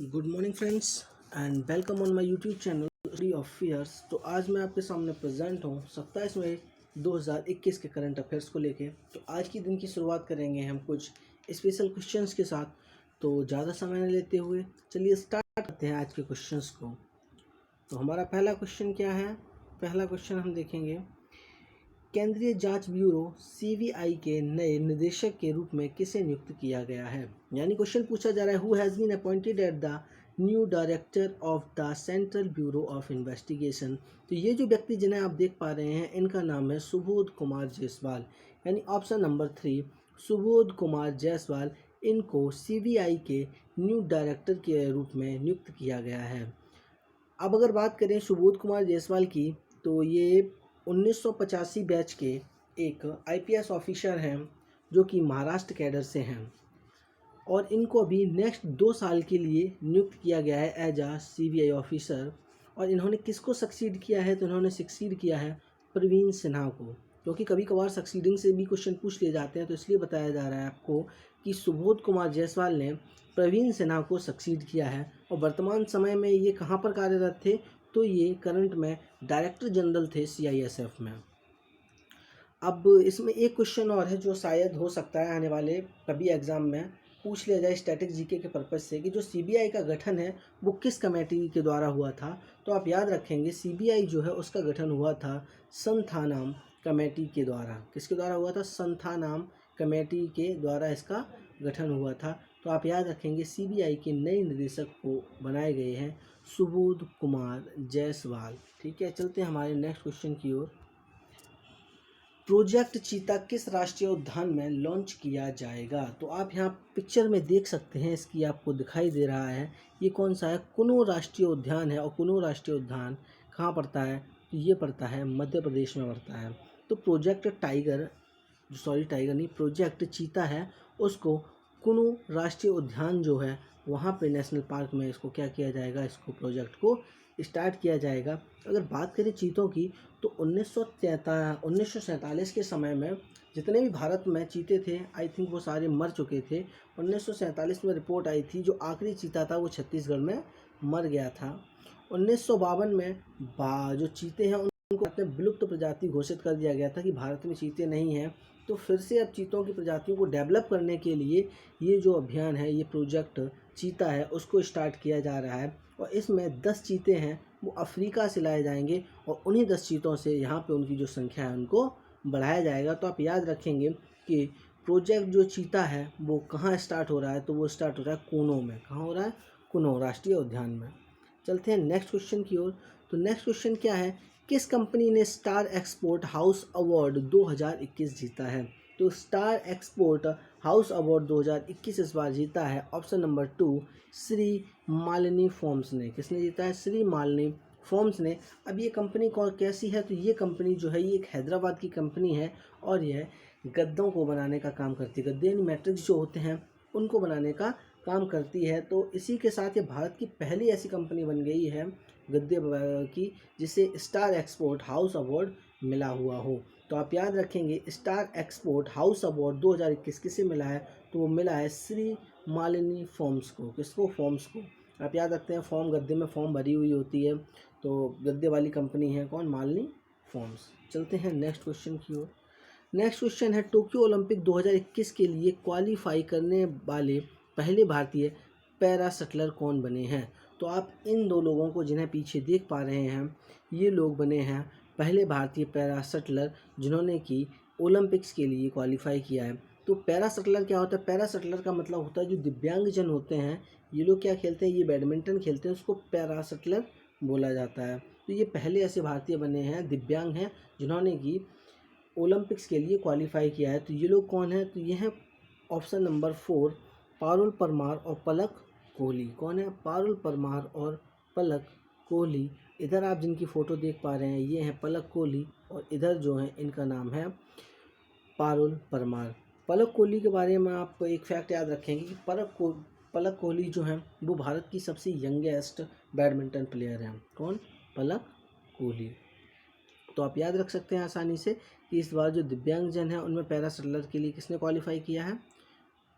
Good morning friends and welcome on my YouTube channel study of fears. तो आज मैं आपके सामने प्रेजेंट हूँ 27 मई 2021 के करंट अफेयर्स को लेके। तो आज की दिन की शुरुआत करेंगे हम कुछ स्पेशल क्वेश्चंस के साथ। तो ज़्यादा समय नहीं लेते हुए चलिए स्टार्ट करते हैं आज के क्वेश्चंस को। तो हमारा पहला क्वेश्चन क्या है? पहला क्वेश्चन हम देखेंगे, केंद्रीय जांच ब्यूरो सीबीआई के नए निदेशक के रूप में किसे नियुक्त किया गया है? यानी क्वेश्चन पूछा जा रहा है, who has been appointed at the new director of the Central Bureau of Investigation. तो ये जो व्यक्ति जिन्हें आप देख पा रहे हैं, इनका नाम है सुबोध कुमार जायसवाल, यानी ऑप्शन नंबर 3 सुबोध कुमार जायसवाल। इनको सीबीआई के न्यू डायरेक्टर के रूप में नियुक्त किया गया है। अब अगर बात करें सुबोध कुमार जायसवाल की, तो ये 1985 बैच के एक आईपीएस ऑफिसर हैं जो कि महाराष्ट्र कैडर से हैं, और इनको अभी नेक्स्ट 2 साल के लिए नियुक्त किया गया है एज आ सीबीआई ऑफिसर। और इन्होंने किसको सक्सीड किया है? तो इन्होंने सक्सीड किया है प्रवीण सिन्हा को, क्योंकि कभी कभार सक्सीडिंग से भी क्वेश्चन पूछ लिए जाते हैं, तो इसलिए बताया जा रहा है आपको कि सुबोध कुमार जायसवाल ने प्रवीण सिन्हा को सक्सीड किया है। और वर्तमान समय में ये कहाँ पर कार्यरत थे? तो ये करंट में डायरेक्टर जनरल थे सीआईएसएफ में। अब इसमें एक क्वेश्चन और है जो शायद हो सकता है आने वाले कभी एग्जाम में पूछ लिया जाए स्टैटिक जीके के पर्पज़ से, कि जो सीबीआई का गठन है वो किस कमेटी के द्वारा हुआ था। तो आप याद रखेंगे, सीबीआई जो है उसका गठन हुआ था संथानाम कमेटी के द्वारा। किसके द्वारा हुआ था? संथानाम कमेटी के द्वारा इसका गठन हुआ था। तो आप याद रखेंगे, सीबीआई के नए निदेशक को बनाए गए हैं सुबोध कुमार जायसवाल। ठीक है, चलते हैं हमारे नेक्स्ट क्वेश्चन की ओर। प्रोजेक्ट चीता किस राष्ट्रीय उद्यान में लॉन्च किया जाएगा? तो आप यहाँ पिक्चर में देख सकते हैं, इसकी आपको दिखाई दे रहा है, ये कौन सा है? कुनो राष्ट्रीय उद्यान है। और कुनो राष्ट्रीय उद्यान कहाँ पड़ता है? तो ये पड़ता है मध्य प्रदेश में पड़ता है। तो प्रोजेक्ट प्रोजेक्ट चीता है, उसको कुनो राष्ट्रीय उद्यान जो है वहाँ पे नेशनल पार्क में इसको क्या किया जाएगा? इसको प्रोजेक्ट को स्टार्ट किया जाएगा। अगर बात करें चीतों की, तो 1947 के समय में जितने भी भारत में चीते थे, आई थिंक वो सारे मर चुके थे। 1947 में रिपोर्ट आई थी, जो आखिरी चीता था वो छत्तीसगढ़ में मर गया था। 1952 में जो चीते हैं उनको अपने विलुप्त प्रजाति घोषित कर दिया गया था कि भारत में चीते नहीं हैं। तो फिर से अब चीतों की प्रजातियों को डेवलप करने के लिए ये जो अभियान है, ये प्रोजेक्ट चीता है, उसको स्टार्ट किया जा रहा है। और इसमें 10 चीते हैं वो अफ्रीका से लाए जाएंगे, और उन्हीं 10 चीतों से यहाँ पे उनकी जो संख्या है उनको बढ़ाया जाएगा। तो आप याद रखेंगे कि प्रोजेक्ट जो चीता है वो कहाँ स्टार्ट हो रहा है? तो वो स्टार्ट हो रहा है कुनो में। कहाँ हो रहा है? कुनो राष्ट्रीय उद्यान में। चलते हैं नेक्स्ट क्वेश्चन की ओर। तो नेक्स्ट क्वेश्चन क्या है? किस कंपनी ने स्टार एक्सपोर्ट हाउस अवार्ड 2021 जीता है? तो स्टार एक्सपोर्ट हाउस अवार्ड 2021 इस बार जीता है option number 2 Shri Malini forms ने। किसने जीता है? श्री मालिनी फॉर्म्स ने। अब ये कंपनी कौन कैसी है? तो ये कंपनी जो है, ये एक हैदराबाद की कंपनी है, और यह गद्दों को बनाने का काम करती है। गद्दे यानी मैट्रिक्स जो होते हैं उनको बनाने का काम करती है। तो इसी के साथ ये भारत की पहली ऐसी कंपनी बन गई है गद्दे की जिसे स्टार एक्सपोर्ट हाउस अवार्ड मिला हुआ हो। तो आप याद रखेंगे, स्टार एक्सपोर्ट हाउस अवार्ड 2021 किसे मिला है? तो वो मिला है श्री मालिनी फॉर्म्स को। किसको? फॉर्म्स को। आप याद रखते हैं, फॉर्म गद्दे में फॉर्म भरी हुई होती है, तो गद्दे वाली कंपनी है कौन? मालिनी फॉर्म्स। चलते हैं नेक्स्ट क्वेश्चन की ओर। नेक्स्ट क्वेश्चन है, टोक्यो ओलंपिक 2021 के लिए क्वालिफाई करने वाले पहले भारतीय पैरा शटलर कौन बने हैं? तो आप इन 2 लोगों को जिन्हें पीछे देख पा रहे हैं, ये लोग बने हैं पहले भारतीय पैरा शटलर जिन्होंने कि ओलंपिक्स के लिए क्वालिफाई किया है। तो पैरा शटलर क्या होता है? पैरा शटलर का मतलब होता है जो दिव्यांगजन होते हैं, ये लोग क्या खेलते हैं? ये बैडमिंटन खेलते हैं, उसको पैरा शटलर बोला जाता है। तो ये पहले ऐसे भारतीय बने हैं, दिव्यांग हैं, जिन्होंने कि ओलंपिक्स के लिए क्वालिफाई किया है। तो ये लोग कौन है? तो ये हैं ऑप्शन नंबर 4 पारुल परमार और पलक कोहली। कौन है? पारुल परमार और पलक कोहली। इधर आप जिनकी फ़ोटो देख पा रहे हैं, ये हैं पलक कोहली, और इधर जो है इनका नाम है पारुल परमार। पलक कोहली के बारे में आप एक फैक्ट याद रखेंगे कि पलक कोहली जो हैं वो भारत की सबसे यंगेस्ट बैडमिंटन प्लेयर हैं। कौन? पलक कोहली। तो आप याद रख सकते हैं आसानी से कि इस बार जो दिव्यांगजन हैं उनमें पैरा शटलर के लिए किसने क्वालिफाई किया है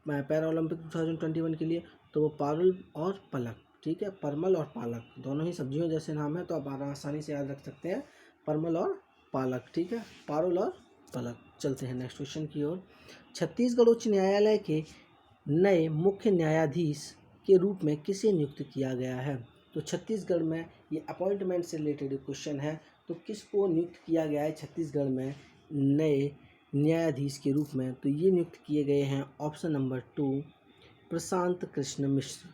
पैरा ओलंपिक 2021 के लिए? तो वो पारुल और पलक। ठीक है, परमल और पालक दोनों ही सब्जियों जैसे नाम है, तो आप आसानी से याद रख सकते हैं परमल और पालक, ठीक है, पारुल और पालक। चलते हैं नेक्स्ट क्वेश्चन की ओर। छत्तीसगढ़ उच्च न्यायालय के नए मुख्य न्यायाधीश के रूप में किसे नियुक्त किया गया है? तो छत्तीसगढ़ में ये अपॉइंटमेंट से रिलेटेड क्वेश्चन है, तो किसको नियुक्त किया गया है छत्तीसगढ़ में नए न्यायाधीश के रूप में? तो ये नियुक्त किए गए हैं ऑप्शन नंबर 2 प्रशांत कृष्ण मिश्र।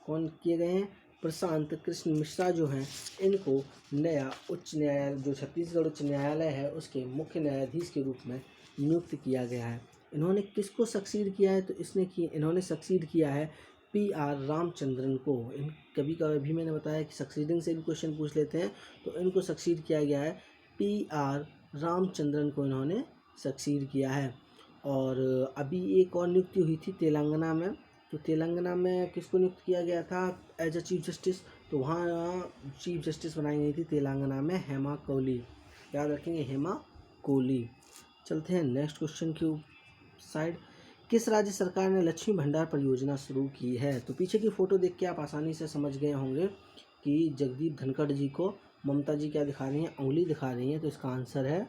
कौन किए गए हैं? प्रशांत कृष्ण मिश्रा जो हैं, इनको नया उच्च न्यायालय जो छत्तीसगढ़ उच्च न्यायालय है उसके मुख्य न्यायाधीश के रूप में नियुक्त किया गया है। इन्होंने किसको सक्सीड किया है? तो इन्होंने सक्सीड किया है PR रामचंद्रन को। कभी कभी मैंने बताया कि सक्सीडिंग से भी क्वेश्चन पूछ लेते हैं, तो इनको सक्सीड किया गया है PR रामचंद्रन को इन्होंने सक्सीड किया है। और अभी एक और नियुक्ति हुई थी तेलंगाना में, तो तेलंगाना में किसको नियुक्त किया गया था एज अ चीफ जस्टिस? तो वहाँ चीफ जस्टिस बनाई गई थी तेलंगाना में हेमा कोहली, याद रखेंगे हेमा कोहली। चलते हैं नेक्स्ट क्वेश्चन की साइड। किस राज्य सरकार ने लक्ष्मी भंडार परियोजना शुरू की है? तो पीछे की फोटो देख के आप आसानी से समझ गए होंगे कि जगदीप धनखड़ जी को ममता जी क्या दिखा रही हैं, उंगली दिखा रही हैं, तो इसका आंसर है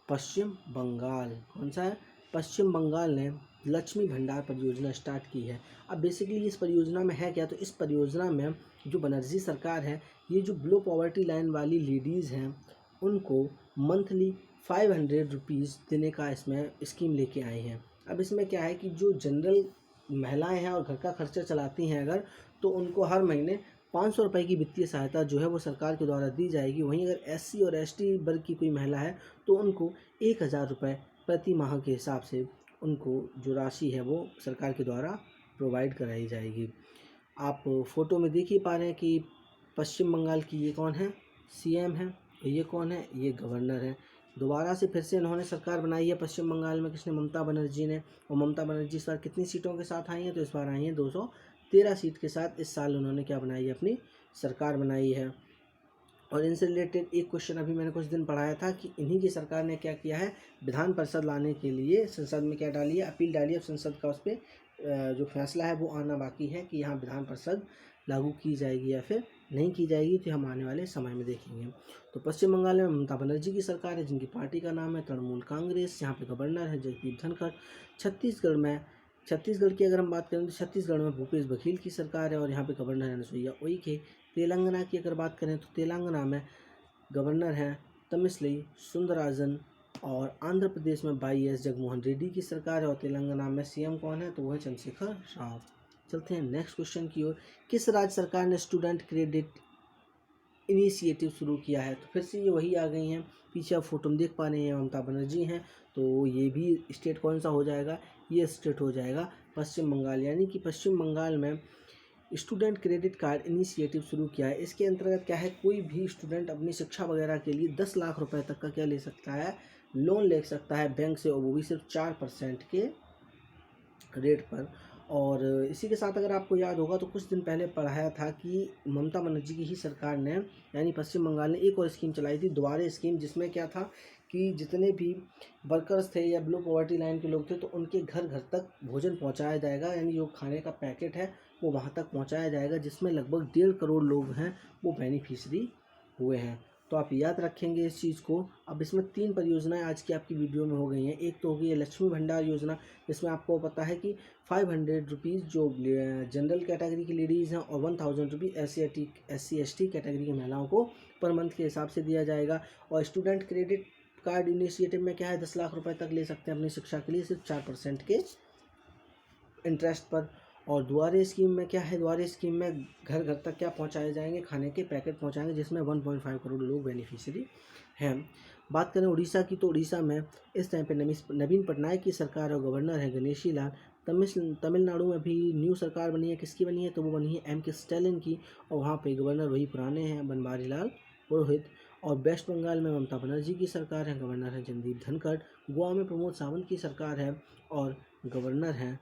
पश्चिम बंगाल। कौन सा है? पश्चिम बंगाल ने लक्ष्मी भंडार परियोजना स्टार्ट की है। अब बेसिकली इस परियोजना में है क्या? तो इस परियोजना में जो बनर्जी सरकार है, ये जो बिलो पॉवर्टी लाइन वाली लेडीज़ हैं उनको मंथली 500 रुपीज़ देने का इसमें स्कीम लेके आए हैं। अब इसमें क्या है कि जो जनरल महिलाएं हैं और घर का खर्चा चलाती हैं अगर, तो उनको हर महीने 500 रुपये की वित्तीय सहायता जो है वो सरकार के द्वारा दी जाएगी। वहीं अगर SC और ST वर्ग की कोई महिला है तो उनको 1000 रुपये प्रति माह के हिसाब से उनको जो राशि है वो सरकार के द्वारा प्रोवाइड कराई जाएगी। आप फोटो में देख ही पा रहे हैं कि पश्चिम बंगाल की ये कौन है? CM है। ये कौन है? ये गवर्नर है। दोबारा से फिर से इन्होंने सरकार बनाई है पश्चिम बंगाल में, किसने? ममता बनर्जी ने। और ममता बनर्जी इस बार कितनी सीटों के साथ आई हैं? तो इस बार आई हैं 213 सीट के साथ। इस साल उन्होंने क्या बनाई है? अपनी सरकार बनाई है। और इनसे रिलेटेड एक क्वेश्चन अभी मैंने कुछ दिन पढ़ाया था कि इन्हीं की सरकार ने क्या किया है, विधान परिषद लाने के लिए संसद में क्या डाली है? अपील डाली है। संसद का उस पर जो फैसला है वो आना बाकी है कि यहाँ विधान परिषद लागू की जाएगी या फिर नहीं की जाएगी, तो हम आने वाले समय में देखेंगे। तो पश्चिम बंगाल में ममता बनर्जी की सरकार है, जिनकी पार्टी का नाम है तृणमूल कांग्रेस। यहाँ पे गवर्नर है जगदीप धनखड़। छत्तीसगढ़ की अगर हम बात करें तो छत्तीसगढ़ में भूपेश बघेल की सरकार है और यहाँ पे गवर्नर है अनुसुईया उइके। तेलंगाना की अगर बात करें तो तेलंगाना में गवर्नर हैं तमिसली सुंदराजन। और आंध्र प्रदेश में YS जगनमोहन रेड्डी की सरकार है और तेलंगाना में CM कौन है? तो वो है चंद्रशेखर राव। चलते हैं नेक्स्ट क्वेश्चन की ओर। किस राज्य सरकार ने स्टूडेंट क्रेडिट इनिशिएटिव शुरू किया है? तो फिर से ये वही आ गई हैं। पीछे आप फोटो में देख पा रहे हैं ममता बनर्जी हैं, तो ये भी स्टेट कौन सा हो जाएगा? ये स्टेट हो जाएगा पश्चिम बंगाल। यानी कि पश्चिम बंगाल में स्टूडेंट क्रेडिट कार्ड इनिशिएटिव शुरू किया है। इसके अंतर्गत क्या है, कोई भी स्टूडेंट अपनी शिक्षा वगैरह के लिए 10 लाख रुपए तक का क्या ले सकता है? लोन ले सकता है बैंक से, और वो भी सिर्फ 4% के रेट पर। और इसी के साथ अगर आपको याद होगा तो कुछ दिन पहले पढ़ाया था कि ममता बनर्जी की ही सरकार ने यानी पश्चिम बंगाल ने एक और स्कीम चलाई थी, द्वारे स्कीम, जिसमें क्या था कि जितने भी वर्कर्स थे या बिलो पॉवर्टी लाइन के लोग थे तो उनके घर घर तक भोजन पहुंचाया जाएगा। यानी जो खाने का पैकेट है वो वहां तक पहुंचाया जाएगा, जिसमें लगभग 1.5 करोड़ लोग हैं वो बेनिफिशरी हुए हैं। तो आप याद रखेंगे इस चीज़ को। अब इसमें 3 परियोजनाएं आज की आपकी वीडियो में हो गई हैं। एक तो हो गई है लक्ष्मी भंडार योजना, जिसमें आपको पता है कि 500 रुपीज़ जो जनरल कैटेगरी की लेडीज़ हैं और 1000 रुपीज़ SC ST कैटेगरी की महिलाओं को पर मंथ के हिसाब से दिया जाएगा। और स्टूडेंट क्रेडिट कार्ड इनिशिएटिव में क्या है, 10 लाख रुपए तक ले सकते हैं अपनी शिक्षा के लिए सिर्फ 4% के इंटरेस्ट पर। और द्वारे स्कीम में क्या है, द्वारे स्कीम में घर घर तक क्या पहुंचाए जाएंगे? खाने के पैकेट पहुंचाएंगे, जिसमें 1.5 करोड़ लोग बेनिफिशियरी हैं। बात करें उड़ीसा की, तो उड़ीसा में इस टाइम पे नवीन पटनायक की सरकार और गवर्नर है गणेशी लाल। तमिलनाडु में भी न्यू सरकार बनी है, किसकी बनी है? तो वो बनी है M.K. स्टैलिन की, और वहाँ पे गवर्नर वही पुराने हैं बनवारी लाल पुरोहित। और वेस्ट बंगाल में ममता बनर्जी की सरकार है, गवर्नर है जगदीप धनखड़। गोवा में प्रमोद सावंत की सरकार है और गवर्नर हैं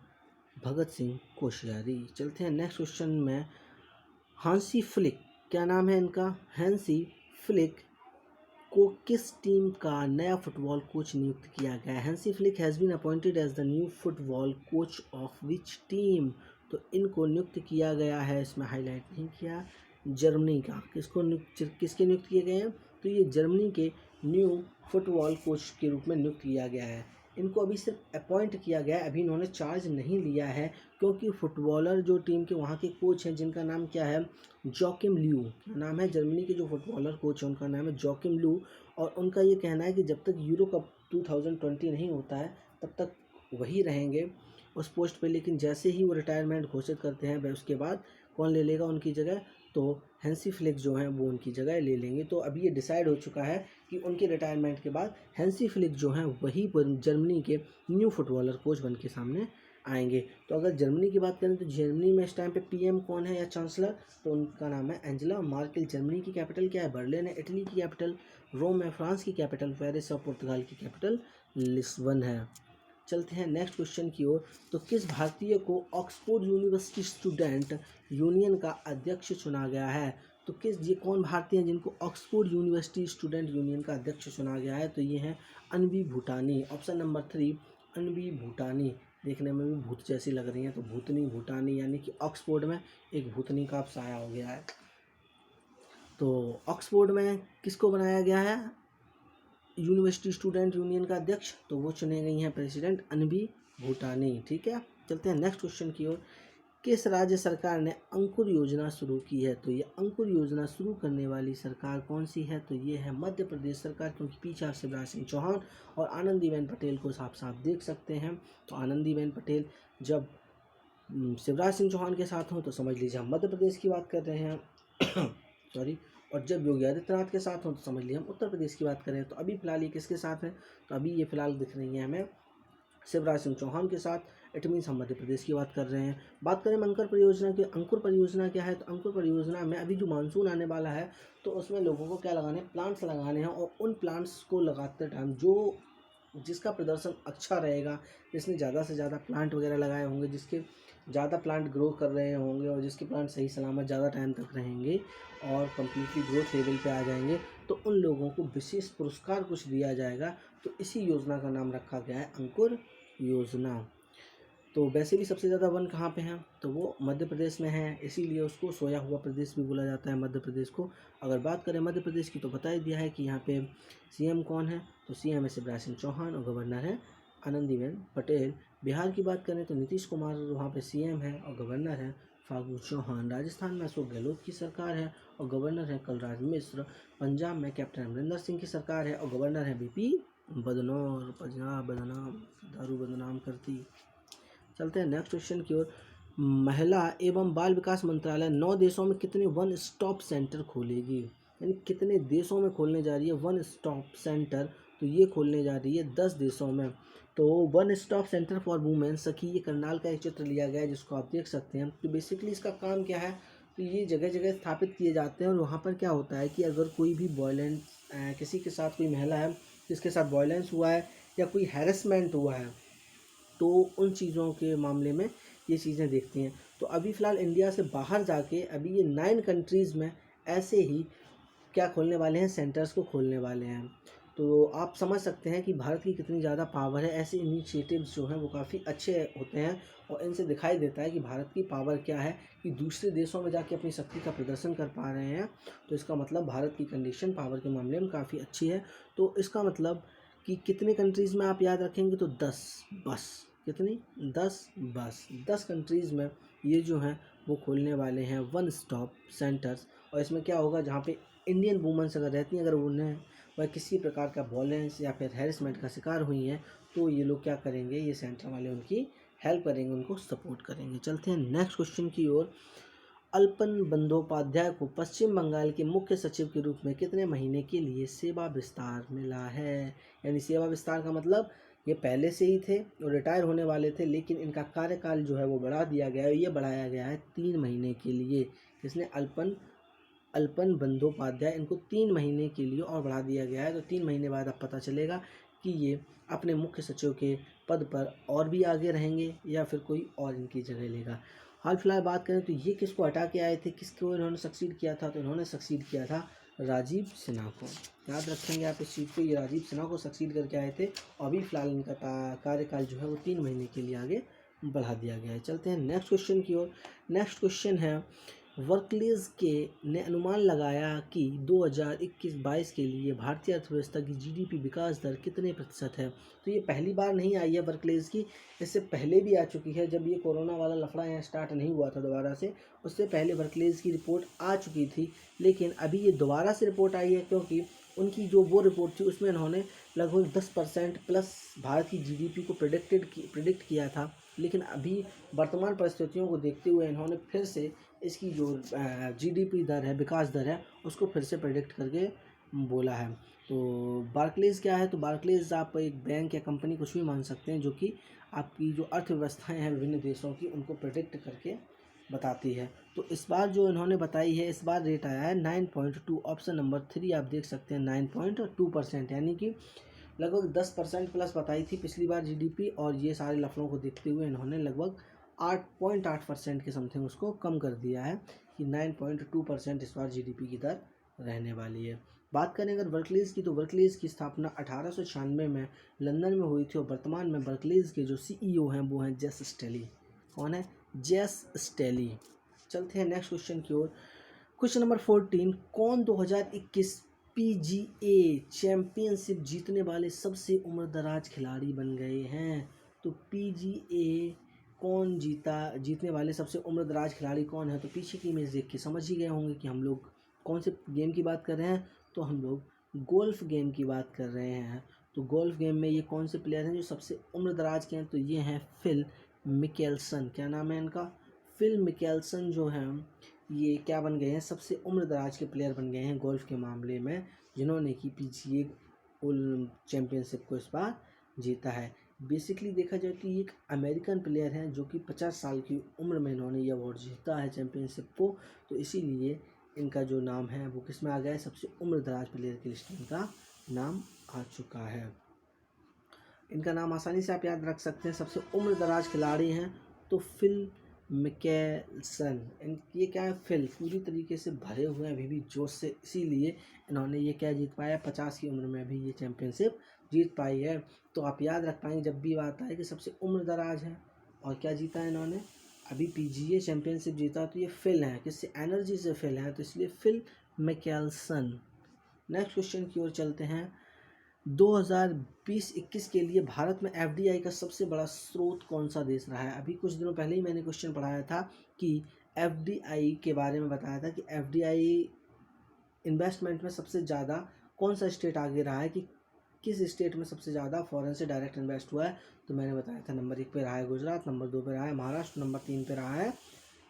भगत सिंह कोश्यारी। चलते हैं नेक्स्ट क्वेश्चन में। हांसी फ्लिक, क्या नाम है इनका? हैंसी फ्लिक को किस टीम का नया फुटबॉल कोच नियुक्त किया गया है? Hansi Flick has been appointed as the new football coach of which team? तो इनको नियुक्त किया गया है, इसमें हाईलाइट नहीं किया, जर्मनी का। किसके नियुक्त किए गए हैं? तो ये जर्मनी के न्यू फुटबॉल कोच के रूप में नियुक्त किया गया है। इनको अभी सिर्फ अपॉइंट किया गया है, अभी इन्होंने चार्ज नहीं लिया है, क्योंकि फुटबॉलर जो टीम के वहाँ के कोच हैं जिनका नाम क्या है, जोकिम ल्यू, क्या नाम है, जर्मनी के जो फुटबॉलर कोच हैं उनका नाम है जोकिम ल्यू। और उनका ये कहना है कि जब तक यूरो कप 2020 नहीं होता है तब तक वही रहेंगे उस पोस्ट पे, लेकिन जैसे ही वो रिटायरमेंट घोषित करते हैं उसके बाद कौन ले लेगा उनकी जगह, तो हैंसी फ्लिक जो हैं वो उनकी जगह ले लेंगे। तो अभी ये डिसाइड हो चुका है कि उनके रिटायरमेंट के बाद हैंसी फ्लिक जो हैं वही जर्मनी के न्यू फुटबॉलर कोच बन के सामने आएंगे। तो अगर जर्मनी की बात करें तो जर्मनी में इस टाइम पे पीएम कौन है या चांसलर, तो उनका नाम है एंजेला मार्केल। जर्मनी की कैपिटल क्या है, बर्लिन है। इटली की कैपिटल रोम है। फ्रांस की कैपिटल पेरिस और पुर्तगाल की कैपिटल लिस्बन है। चलते हैं नेक्स्ट क्वेश्चन की ओर। तो किस भारतीय को ऑक्सफोर्ड यूनिवर्सिटी स्टूडेंट यूनियन का अध्यक्ष चुना गया है? तो ये कौन भारतीय हैं जिनको ऑक्सफोर्ड यूनिवर्सिटी स्टूडेंट यूनियन का अध्यक्ष चुना गया है? तो ये हैं अनवी भूटानी। ऑप्शन नंबर 3 अनवी भूटानी। देखने में भी भूत जैसी लग रही हैं, तो भूतनी भूटानी, यानी कि ऑक्सफोर्ड में एक भूतनी का साया हो गया है। तो ऑक्सफोर्ड में किसको बनाया गया है यूनिवर्सिटी स्टूडेंट यूनियन का अध्यक्ष? तो वो चुने गई हैं प्रेसिडेंट अनवी भूटानी। ठीक है, चलते हैं नेक्स्ट क्वेश्चन की ओर। किस राज्य सरकार ने अंकुर योजना शुरू की है? तो ये अंकुर योजना शुरू करने वाली सरकार कौन सी है? तो ये है मध्य प्रदेश सरकार, क्योंकि पीछे आप शिवराज सिंह चौहान और आनंदीबेन पटेल को साफ साफ देख सकते हैं। तो आनंदीबेन पटेल जब शिवराज सिंह चौहान के साथ हों तो समझ लीजिए हम मध्य प्रदेश की बात कर रहे हैं सॉरी, और जब योगी आदित्यनाथ के साथ हों तो समझ लीजिए हम उत्तर प्रदेश की बात कर रहे हैं। तो अभी फिलहाल ये किसके साथ हैं? तो अभी ये फिलहाल दिख रही है हमें शिवराज सिंह चौहान के साथ। इट मीन्स हम मध्य प्रदेश की बात कर रहे हैं। बात करें अंकुर परियोजना की, अंकुर परियोजना क्या है? तो अंकुर परियोजना में अभी जो मानसून आने वाला है तो उसमें लोगों को क्या लगाने, प्लांट्स लगाने हैं, और उन प्लांट्स को लगाते टाइम जिसका प्रदर्शन अच्छा रहेगा, जिसने ज़्यादा से ज़्यादा प्लांट वगैरह लगाए होंगे, जिसके ज़्यादा प्लांट ग्रो कर रहे होंगे और जिसके प्लांट सही सलामत ज़्यादा टाइम तक रहेंगे और कम्प्लीटली ग्रोथ लेवल पे आ जाएंगे, तो उन लोगों को विशेष पुरस्कार कुछ दिया जाएगा। तो इसी योजना का नाम रखा गया है अंकुर योजना। तो वैसे भी सबसे ज़्यादा वन कहाँ पे हैं? तो वो मध्य प्रदेश में है, इसीलिए उसको सोया हुआ प्रदेश भी बोला जाता है मध्य प्रदेश को। अगर बात करें मध्य प्रदेश की तो बता ही दिया है कि यहाँ पे सीएम कौन है? तो सीएम है शिवराज सिंह चौहान और गवर्नर है आनंदीबेन पटेल। बिहार की बात करें तो नीतीश कुमार वहाँ पे सीएम है और गवर्नर है फागू चौहान। राजस्थान में अशोक गहलोत की सरकार है और गवर्नर है कलराज मिश्र। पंजाब में कैप्टन अमरिंदर सिंह की सरकार है और गवर्नर है बीपी बदनौर। पंजाब बदनाम, दारू बदनाम करती। चलते हैं नेक्स्ट क्वेश्चन की ओर। महिला एवं बाल विकास मंत्रालय 9 देशों में कितने वन स्टॉप सेंटर खोलेगी? यानी कितने देशों में खोलने जा रही है वन स्टॉप सेंटर? तो ये खोलने जा रही है 10 देशों में। तो one stop centre for women सखी, ये करनाल का एक चित्र लिया गया है जिसको आप देख सकते हैं। तो बेसिकली इसका काम क्या है? तो ये जगह जगह स्थापित किए जाते हैं और वहाँ पर क्या होता है कि अगर कोई भी वायलेंस, किसी के साथ कोई महिला है जिसके साथ वायलेंस हुआ है या कोई हैरेसमेंट हुआ है, तो उन चीज़ों के मामले में ये चीज़ें देखती हैं। तो अभी फ़िलहाल इंडिया से बाहर जाके अभी ये 9 कंट्रीज़ में ऐसे ही क्या खोलने वाले हैं, सेंटर्स को खोलने वाले हैं। तो आप समझ सकते हैं कि भारत की कितनी ज़्यादा पावर है। ऐसे इनिशिएटिव्स जो हैं वो काफ़ी अच्छे होते हैं और इनसे दिखाई देता है कि भारत की पावर क्या है, कि दूसरे देशों में जाके अपनी शक्ति का प्रदर्शन कर पा रहे हैं। तो इसका मतलब भारत की कंडीशन पावर के मामले में काफ़ी अच्छी है। तो इसका मतलब कि कितने कंट्रीज़ में आप याद रखेंगे? तो 10 बस। कितनी? 10 बस। 10 कंट्रीज़ में ये जो हैं वो खोलने वाले हैं वन स्टॉप सेंटर्स। और इसमें क्या होगा, जहाँ पे इंडियन वुमेन्स अगर रहती हैं, अगर उन्हें वह किसी प्रकार का वॉयलेंस या फिर हैरेसमेंट का शिकार हुई हैं, तो ये लोग क्या करेंगे, ये सेंटर वाले उनकी हेल्प करेंगे, उनको सपोर्ट करेंगे। चलते हैं नेक्स्ट क्वेश्चन की ओर। अल्पन बंदोपाध्याय को पश्चिम बंगाल के मुख्य सचिव के रूप में कितने महीने के लिए सेवा विस्तार मिला है? यानी सेवा विस्तार का मतलब ये पहले से ही थे और रिटायर होने वाले थे, लेकिन इनका कार्यकाल जो है वो बढ़ा दिया गया है। ये बढ़ाया गया है 3 महीने के लिए। किसने? अल्पन बंदोपाध्याय, इनको 3 महीने के लिए और बढ़ा दिया गया है। तो 3 महीने बाद अब पता चलेगा कि ये अपने मुख्य सचिव के पद पर और भी आगे रहेंगे या फिर कोई और इनकी जगह लेगा। हाल फिलहाल बात करें तो ये किसको हटा के आए थे, किसको इन्होंने सक्सीड किया था? तो इन्होंने सक्सीड किया था राजीव सिन्हा को। याद रखेंगे आप इस चीज़ को, ये राजीव सिन्हा को सक्सीड करके आए थे और अभी फिलहाल इनका कार्यकाल जो है वो 3 महीने के लिए आगे बढ़ा दिया गया है। चलते हैं नेक्स्ट क्वेश्चन की ओर। नेक्स्ट क्वेश्चन है, वर्कलेज के ने अनुमान लगाया कि 2021-22 के लिए भारतीय अर्थव्यवस्था की जीडीपी विकास दर कितने प्रतिशत है। तो ये पहली बार नहीं आई है वर्कलेज की, इससे पहले भी आ चुकी है। जब ये कोरोना वाला लफड़ा यहाँ स्टार्ट नहीं हुआ था दोबारा से, उससे पहले वर्कलेज की रिपोर्ट आ चुकी थी, लेकिन अभी ये दोबारा से रिपोर्ट आई है क्योंकि उनकी जो वो रिपोर्ट थी उसमें उन्होंने लगभग 10% प्लस भारत की जीडीपी को प्रिडिक्ट किया था। लेकिन अभी वर्तमान परिस्थितियों को देखते हुए इन्होंने फिर से इसकी जो जीडीपी दर है, विकास दर है, उसको फिर से प्रेडिक्ट करके बोला है। तो बार्कलेज क्या है, तो बार्कलेज आप एक बैंक या कंपनी कुछ भी मान सकते हैं जो कि आपकी जो अर्थव्यवस्थाएं हैं विभिन्न देशों की, उनको प्रेडिक्ट करके बताती है। तो इस बार जो इन्होंने बताई है, इस बार रेट आया है 9.2, ऑप्शन नंबर 3 आप देख सकते हैं 9.2%, यानी कि लगभग 10% प्लस बताई थी पिछली बार जीडीपी, और ये सारे लफड़ों को देखते हुए इन्होंने लगभग 8.8% के समथिंग उसको कम कर दिया है कि 9.2% इस बार जीडीपी की दर रहने वाली है। बात करें अगर वर्कलेज की, तो वर्कलेज की स्थापना 1896 में लंदन में हुई थी, और वर्तमान में वर्कलेज के जो सीईओ हैं वो हैं जेस स्टेली। कौन है? जेस स्टेली। चलते हैं नेक्स्ट क्वेश्चन की ओर। क्वेश्चन नंबर 14, कौन 2021 पीजीए चैंपियनशिप जीतने वाले सबसे उम्रदराज खिलाड़ी बन गए हैं? तो पीजीए कौन जीतने वाले सबसे उम्रदराज खिलाड़ी कौन है? तो पीछे की इमेज देख के समझ ही गए होंगे कि हम लोग कौन से गेम की बात कर रहे हैं। तो हम लोग गोल्फ गेम की बात कर रहे हैं। तो गोल्फ गेम में ये कौन से प्लेयर हैं जो सबसे उम्रदराज के हैं? तो ये हैं फिल मिकेल्सन। क्या नाम है इनका? फिल मिकेल्सन जो हैं ये क्या बन गए हैं? सबसे उम्रदराज के प्लेयर बन गए हैं गोल्फ के मामले में, जिन्होंने कि पीजीए चैंपियनशिप को इस बार जीता है। बेसिकली देखा जाए तो ये एक अमेरिकन प्लेयर हैं जो कि 50 साल की उम्र में इन्होंने ये अवार्ड जीता है चैंपियनशिप को। तो इसीलिए इनका जो नाम है वो किस में आ गया है? सबसे उम्रदराज प्लेयर की लिस्ट में इनका नाम आ चुका है। इनका नाम आसानी से आप याद रख सकते हैं। सबसे उम्रदराज खिलाड़ी हैं तो फिल मिकेल्सन। ये क्या है? फिल पूरी तरीके से भरे हुए हैं अभी भी जोश से, इसीलिए इन्होंने ये क्या जीत पाया? 50 की उम्र में भी ये चैंपियनशिप जीत पाई है। तो आप याद रख पाएंगे जब भी बात आए कि सबसे उम्रदराज है और क्या जीता है इन्होंने, अभी पीजीए चैंपियनशिप जीता, तो ये फिल है। किससे? एनर्जी से फिल है, तो इसलिए फिल मिकेल्सन। नेक्स्ट क्वेश्चन की ओर चलते हैं। 2020-21 के लिए भारत में एफडीआई का सबसे बड़ा स्रोत कौन सा देश रहा है? अभी कुछ दिनों पहले ही मैंने क्वेश्चन पढ़ाया था कि एफडीआई के बारे में बताया था कि एफडीआई इन्वेस्टमेंट में सबसे ज़्यादा कौन सा स्टेट आगे रहा है, कि किस स्टेट में सबसे ज़्यादा फॉरेन से डायरेक्ट इन्वेस्ट हुआ है। तो मैंने बताया था नंबर 1 पे रहा है गुजरात, नंबर 2 पे रहा है महाराष्ट्र, नंबर 3 पे रहा है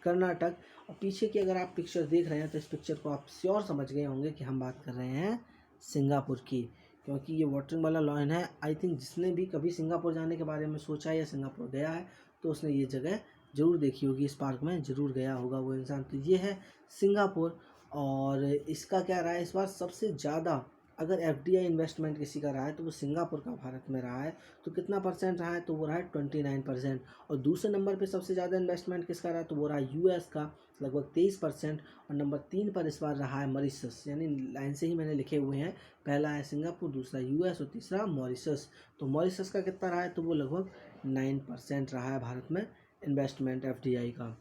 कर्नाटक। और पीछे की अगर आप पिक्चर देख रहे हैं तो इस पिक्चर को आप श्योर समझ गए होंगे कि हम बात कर रहे हैं सिंगापुर की, क्योंकि ये वाटरिंग वाला लॉयन है। आई थिंक जिसने भी कभी सिंगापुर जाने के बारे में सोचा है या सिंगापुर गया है तो उसने ये जगह ज़रूर देखी होगी, इस पार्क में ज़रूर गया होगा वो इंसान। तो ये है सिंगापुर। और इसका क्या रहा है इस बार? सबसे ज़्यादा अगर एफडीआई इन्वेस्टमेंट किसी का रहा है तो वो सिंगापुर का भारत में रहा है। तो कितना परसेंट रहा है? तो वो रहा है 29%। और दूसरे नंबर पे सबसे ज़्यादा इन्वेस्टमेंट किसका रहा है? तो वो रहा यूएस का लगभग 23%। और नंबर 3 पर इस बार रहा है मॉरिशस, यानी लाइन से ही मैंने लिखे हुए हैं, पहला है सिंगापुर, दूसरा यूएस और तीसरा मॉरिशस। तो मॉरिशस का कितना रहा है? तो वो लगभग 9% रहा है भारत में इन्वेस्टमेंट एफडीआई का।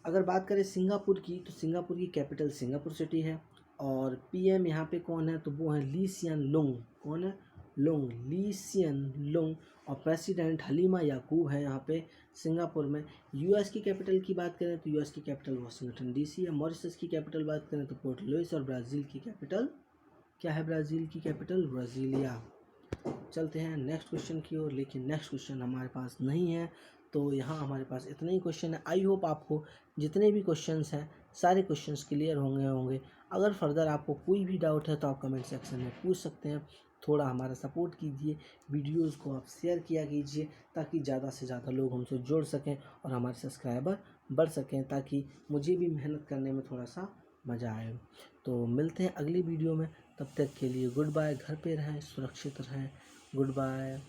अगर बात करें सिंगापुर की, तो सिंगापुर की कैपिटल सिंगापुर सिटी है, और पीएम यहाँ पे कौन है? तो वो है ली सियन लुंग। कौन है? लुंग, ली सियन लुंग। और प्रेसिडेंट हलीमा याकूब है यहाँ पे सिंगापुर में। यूएस की कैपिटल की बात करें तो यूएस की कैपिटल वाशिंगटन डीसी है। मॉरिशस की कैपिटल बात करें तो पोर्ट लुइस। और ब्राज़ील की कैपिटल क्या है? ब्राज़ील की कैपिटल ब्राज़ीलिया। चलते हैं नेक्स्ट क्वेश्चन की ओर, लेकिन नेक्स्ट क्वेश्चन हमारे पास नहीं है, तो यहाँ हमारे पास इतने ही क्वेश्चन है। आई होप आपको जितने भी क्वेश्चंस हैं सारे क्वेश्चंस क्लियर होंगे। अगर फर्दर आपको कोई भी डाउट है तो आप कमेंट सेक्शन में पूछ सकते हैं। थोड़ा हमारा सपोर्ट कीजिए, वीडियोस को आप शेयर किया कीजिए ताकि ज़्यादा से ज़्यादा लोग हमसे जुड़ सकें और हमारे सब्सक्राइबर बढ़ सकें, ताकि मुझे भी मेहनत करने में थोड़ा सा मज़ा आए। तो मिलते हैं अगली वीडियो में, तब तक के लिए गुड बाय। घर पे रहें, सुरक्षित रहें। Good bye.